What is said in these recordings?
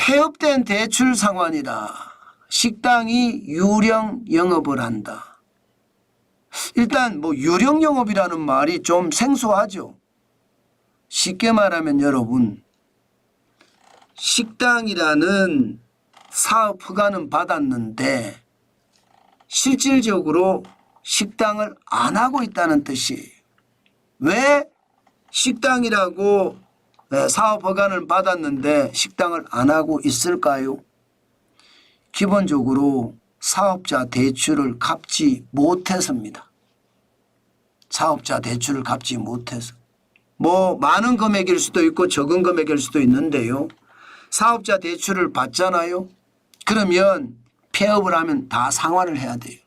폐업된 대출 상환이라 식당이 유령 영업을 한다. 일단 뭐 유령 영업이라는 말이 좀 생소하죠. 쉽게 말하면 여러분, 식당이라는 사업 허가는 받았는데 실질적으로 식당을 안 하고 있다는 뜻이에요. 왜 식당이라고 사업 허가를 받았는데 식당을 안 하고 있을까요? 기본적으로 사업자 대출을 갚지 못해서입니다. 사업자 대출을 갚지 못해서. 뭐 많은 금액일 수도 있고 적은 금액일 수도 있는데요. 사업자 대출을 받잖아요. 그러면 폐업을 하면 다 상환을 해야 돼요.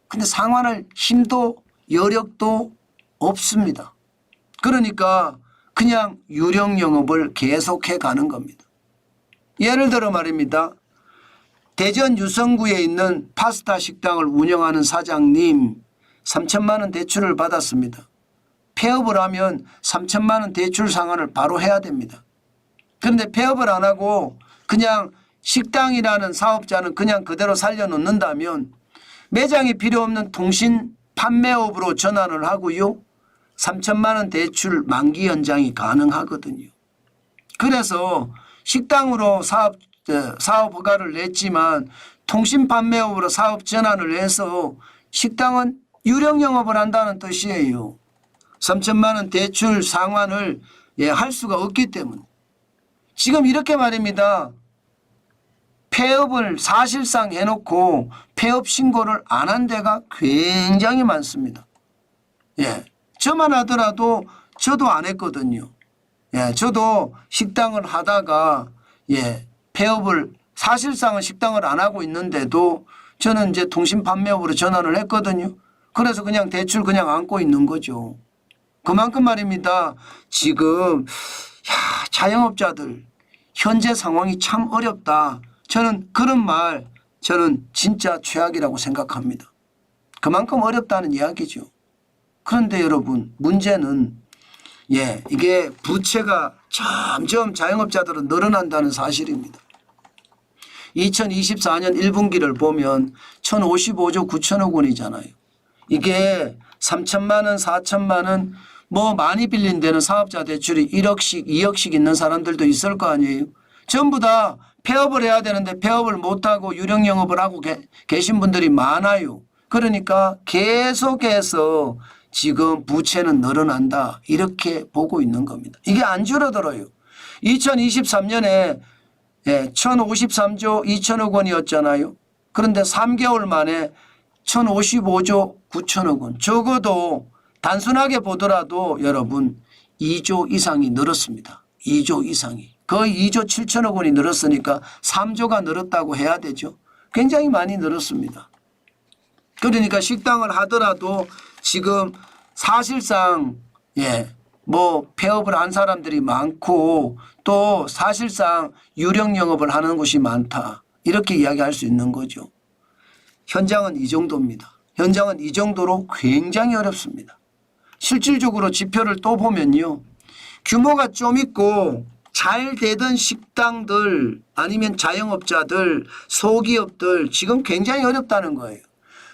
근데 상환할 힘도 여력도 없습니다. 그러니까 그냥 유령 영업을 계속해 가는 겁니다. 예를 들어 말입니다. 대전 유성구에 있는 파스타 식당을 운영하는 사장님 3천만 원 대출을 받았습니다. 폐업을 하면 3천만 원 대출 상환을 바로 해야 됩니다. 그런데 폐업을 안 하고 그냥 식당이라는 사업자는 그냥 그대로 살려놓는다면 매장이 필요 없는 통신 판매업으로 전환을 하고요. 3천만 원 대출 만기 연장이 가능하거든요. 그래서 식당으로 사업 허가를 냈지만 통신 판매업으로 사업 전환을 해서 식당은 유령 영업을 한다는 뜻이에요. 3천만 원 대출 상환을 할 수가 없기 때문에. 지금 이렇게 말입니다. 폐업을 사실상 해놓고 폐업 신고를 안 한 데가 굉장히 많습니다. 저만 하더라도 저도 안 했거든요. 저도 식당을 하다가 폐업을 사실상은 식당을 안 하고 있는데도 저는 이제 통신 판매업으로 전환을 했거든요. 그래서 그냥 대출 그냥 안고 있는 거죠. 그만큼 말입니다. 지금 자영업자들 현재 상황이 참 어렵다. 저는 그런 말 저는 진짜 최악이라고 생각합니다. 그만큼 어렵다는 이야기죠. 그런데 여러분 문제는 이게 부채가 점점 자영업자들은 늘어난다는 사실입니다. 2024년 1분기를 보면 1,055조 9천억 원이잖아요. 이게 3천만 원, 4천만 원 뭐 많이 빌린 데는 사업자 대출이 1억씩 2억씩 있는 사람들도 있을 거 아니에요. 전부 다 폐업을 해야 되는데 폐업을 못하고 유령 영업을 하고 계신 분들이 많아요. 그러니까 계속해서 지금 부채는 늘어난다 이렇게 보고 있는 겁니다. 이게 안 줄어들어요. 2023년에 1,053조 2천억 원이었잖아요. 그런데 3개월 만에 1,055조 9천억 원. 적어도 단순하게 보더라도 여러분 2조 이상이 늘었습니다. 2조 이상이. 거의 2조 7천억 원이 늘었으니까 3조가 늘었다고 해야 되죠. 굉장히 많이 늘었습니다. 그러니까 식당을 하더라도 지금 사실상 뭐 폐업을 한 사람들이 많고 또 사실상 유령 영업을 하는 곳이 많다. 이렇게 이야기할 수 있는 거죠. 현장은 이 정도입니다. 현장은 이 정도로 굉장히 어렵습니다. 실질적으로 지표를 또 보면요. 규모가 좀 있고 잘 되던 식당들 아니면 자영업자들 소기업들 지금 굉장히 어렵다는 거예요.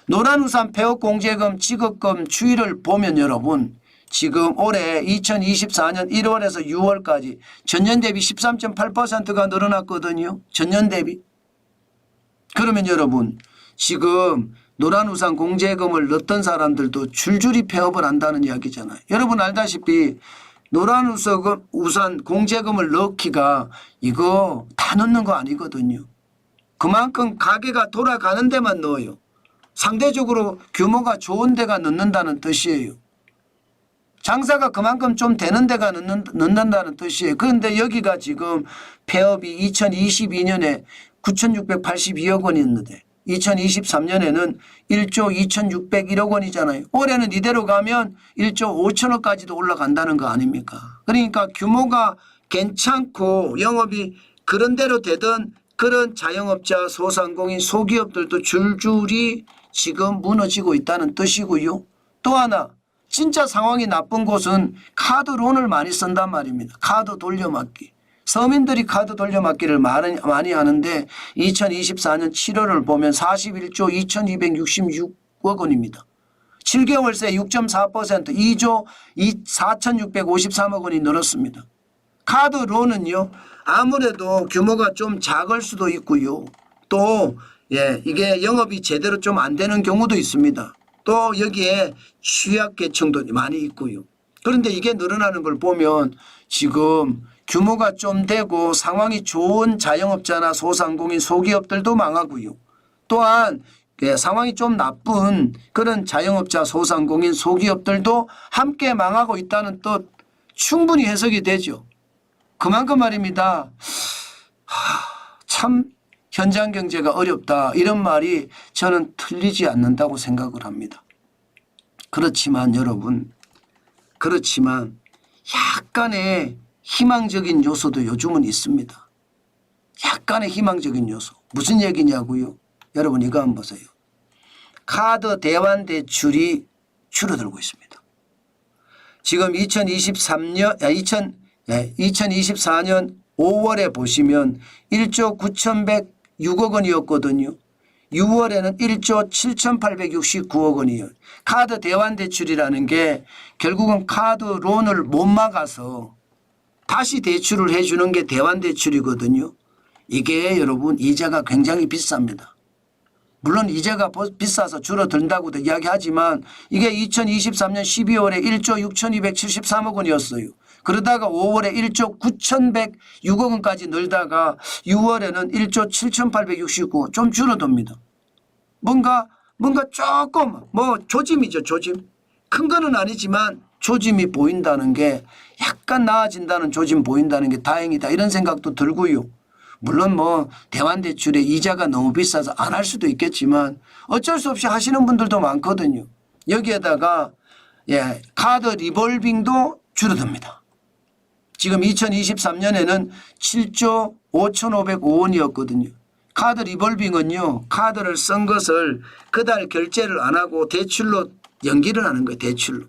노란우산 폐업공제금 지급금 추이를 보면 여러분 지금 올해 2024년 1월에서 6월까지 전년 대비 13.8%가 늘어났거든요. 전년 대비. 그러면 여러분 지금 노란우산 공제금을 넣었던 사람들도 줄줄이 폐업을 한다는 이야기잖아요. 여러분 알다시피 노란우산 공제금을 넣기가 이거 다 넣는 거 아니거든요. 그만큼 가게가 돌아가는 데만 넣어요. 상대적으로 규모가 좋은 데가 넣는다는 뜻이에요. 장사가 그만큼 좀 되는 데가 넣는다는 뜻이에요. 그런데 여기가 지금 폐업이 2022년에 9,682억 원이었는데 2023년에는 1조 2,601억 원이잖아요. 올해는 이대로 가면 1조 5천억까지도 올라간다는 거 아닙니까? 그러니까 규모가 괜찮고 영업이 그런 대로 되던 그런 자영업자 소상공인 소기업들도 줄줄이 지금 무너지고 있다는 뜻이고요. 또 하나 진짜 상황이 나쁜 곳은 카드론을 많이 쓴단 말입니다. 카드 돌려막기. 서민들이 카드 돌려막기를 많이 하는데 2024년 7월을 보면 41조 2266억 원입니다. 7개월 새 6.4% 2조 4653억 원이 늘었습니다. 카드로는요 아무래도 규모가 좀 작을 수도 있고요. 또 이게 영업이 제대로 좀 안 되는 경우도 있습니다. 또 여기에 취약계층도 많이 있고요. 그런데 이게 늘어나는 걸 보면 지금 규모가 좀 되고 상황이 좋은 자영업자나 소상공인 소기업들도 망하고요. 또한 상황이 좀 나쁜 그런 자영업자 소상공인 소기업들도 함께 망하고 있다는 뜻 충분히 해석이 되죠. 그만큼 말입니다. 참 현장 경제가 어렵다 이런 말이 저는 틀리지 않는다고 생각을 합니다. 그렇지만 여러분 약간의 희망적인 요소도 요즘은 있습니다. 약간의 희망적인 요소. 무슨 얘기냐고요? 여러분 이거 한번 보세요. 카드 대환 대출이 줄어들고 있습니다. 지금 2024년 5월에 보시면 1조 9,106억 원이었거든요. 6월에는 1조 7,869억 원이에요. 카드 대환 대출이라는 게 결국은 카드 론을 못 막아서 다시 대출을 해주는 게 대환 대출이거든요. 이게 여러분 이자가 굉장히 비쌉니다. 물론 이자가 비싸서 줄어든다고도 이야기하지만 이게 2023년 12월에 1조 6,273억 원이었어요. 그러다가 5월에 1조 9,106억 원까지 늘다가 6월에는 1조 7,869억 좀 줄어듭니다. 뭔가 조금 조짐이죠. 조짐. 큰 거는 아니지만 조짐이 보인다는 게 약간 나아진다는 조짐 보인다는 게 다행이다 이런 생각도 들고요. 물론 대환대출의 이자가 너무 비싸서 안 할 수도 있겠지만 어쩔 수 없이 하시는 분들도 많거든요. 여기에다가 카드 리볼빙도 줄어듭니다. 지금 2023년에는 7조 5,505원이었거든요. 카드 리볼빙은요. 카드를 쓴 것을 그달 결제를 안 하고 대출로 연기를 하는 거예요. 대출로.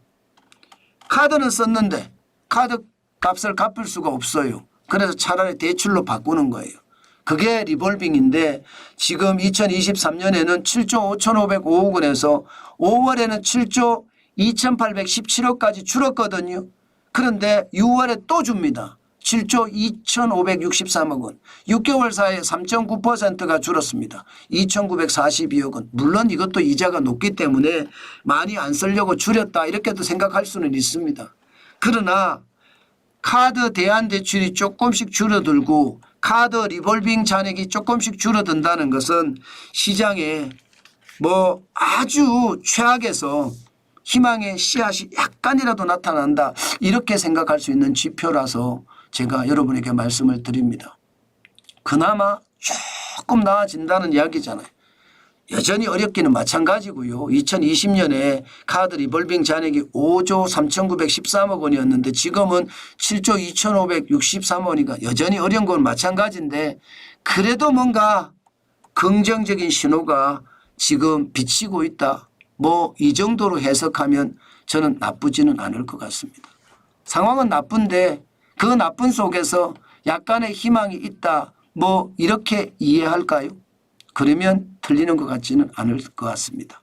카드는 썼는데 카드 값을 갚을 수가 없어요. 그래서 차라리 대출로 바꾸는 거예요. 그게 리볼빙인데 지금 2023년에는 7조 5,505억 원에서 5월에는 7조 2,817억까지 줄었거든요. 그런데 6월에 또 줍니다. 7조 2,563억 원. 6개월 사이에 3.9%가 줄었습니다. 2,942억 원. 물론 이것도 이자가 높기 때문에 많이 안 쓰려고 줄였다 이렇게도 생각할 수는 있습니다. 그러나 카드 대환 대출이 조금씩 줄어들고 카드 리볼빙 잔액이 조금씩 줄어든다는 것은 시장에 아주 최악에서 희망의 씨앗이 약간이라도 나타난다 이렇게 생각할 수 있는 지표라서 제가 여러분에게 말씀을 드립니다. 그나마 조금 나아진다는 이야기잖아요. 여전히 어렵기는 마찬가지고요. 2020년에 카드 리볼빙 잔액이 5조 3,913억 원이었는데 지금은 7조 2,563억 원이니까 여전히 어려운 건 마찬가지인데 그래도 뭔가 긍정적인 신호가 지금 비치고 있다. 이 정도로 해석하면 저는 나쁘지는 않을 것 같습니다. 상황은 나쁜데 그 나쁜 속에서 약간의 희망이 있다. 이렇게 이해할까요? 그러면 틀리는 것 같지는 않을 것 같습니다.